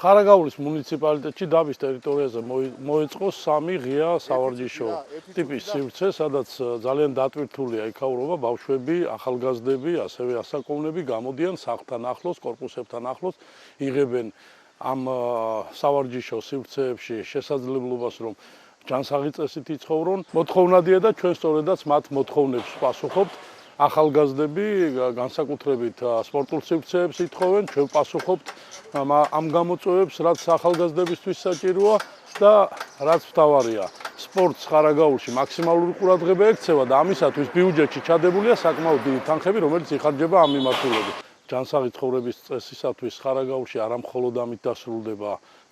ხარაგაულის მუნიციპალიტეტში დაბის ტერიტორიაზე მოეწყო 3 ღია სავარჯიშო ტიპის სივრცე, სადაც ძალიან დატვირთულია იქაურობა ბავშვები, ახალგაზრდები, ასევე ასაკოვნები გამოდიან სახლთან ახლოს, კორპუსებთან ახლოს, იღებენ ამ სავარჯიშო სივრცეებში შესაძლებლობას, რომ ჯანსაღი წესით იცხოვრონ. მოთხოვნადია და ჩვენ სწორედაც მათ მოთხოვნებს ვპასუხობთ. ახალგაზრდები განსაკუთრებით სპორტულ სივრცეებს ითხოვენ, ჩვენ ვპასუხობთ ამ გამოწვევებს, რაც ახალგაზრდებისთვის საჭიროა და რაც მთავარია, სპორტს ხარაგაულში მაქსიმალური ყურადღება ექცევა და ამისათვის ბიუჯეტში ჩადებულია საკმაოდ დიდი თანხები, რომელიც იხარჯება ამ მიმართულებით. ჯანსაღი ცხოვრების წესისათვის ხარაგაულში არა მხოლოდ ამით დასრულდება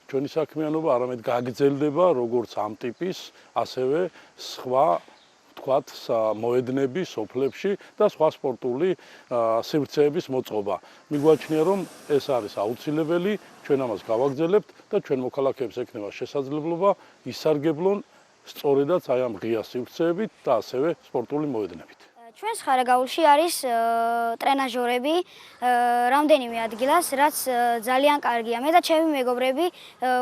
ჩვენი საქმიანობა, არამედ გაგრძელდება როგორც ამ ტიპის, ასევე სხვა თქვათ მოედნები სოფლებში და სხვა სპორტული სივრცეების მოწყობა. მიგვაჩნია, რომ ეს არის აუცილებელი, ჩვენ ამას გავაგრძელებთ და ჩვენ მოქალაქეებს ექნება შესაძლებლობა ისარგებლონ სწორედაც აი ამ ღია სივრცეებით და ასევე სპორტული მოედნებით. ჩვენს ხარაგაულში არის ტრენაჟორები რამდენიმე ადგილას, რაც ძალიან კარგია. მე და ჩემი მეგობრები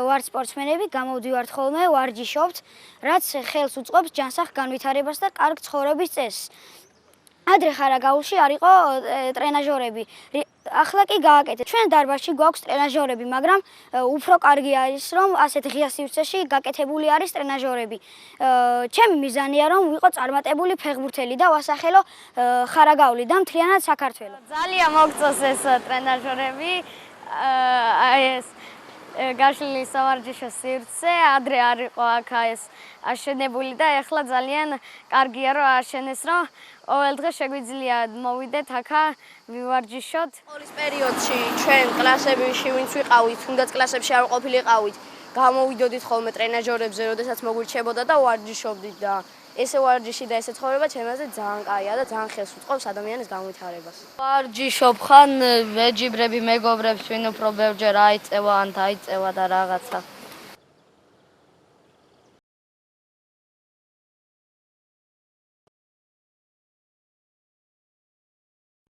ვართ სპორტსმენები, გამოვდივართ ხოლმე, ვარჯიშობთ, რაც ხელს უწყობს ჯანსაღ განვითარებას და კარგ ცხოვრების წესს. ადრე ხარაგაულში არ იყო ტრენაჟორები. ახლა კი გააკეთეთ. ჩვენ დარბაზში გვაქვს ტრენაჟორები, მაგრამ უფრო კარგი არის, რომ ასეთ ღია სივრცეში გაკეთებული არის ტრენაჟორები. ჩემი მიზანია, რომ ვიყო წარმატებული ფეხბურთელი და ვასახელო ხარაგაული და მთლიანად საქართველო. ძალიან მოგწონს ეს ტრენაჟორები, აი ეს გაშლილი სავარჯიშო სივრცე, ადრე არ იყო აქ ეს აშენებული და ეხლა ძალიან კარგია რომ აშენეს, რომ ყოველ დღე შეგვიძლია მოვიდეთ აქა ვივარჯიშოთ. სკოლის პერიოდში ჩვენ კლასებში ვინც ვიყავით, თუნდაც კლასებში არ ყოფილიყავით, გამოვიდოდით ხოლმე ტრენაჟორებზე, როდესაც მოგვირჩებოდა და ვარჯიშობდით და ესე ვარჯიში და ესე ცხოვრება ჩემაზე ძალიან კაია და ძალიან ხელს უწყობს ადამიანის განვითარებას. ვარჯიშობ ხან ვეჯიბრები მეგობრებს, ვინ უფრო ბევრჯერ აიწევა ან დაიწევა და რაღაცა.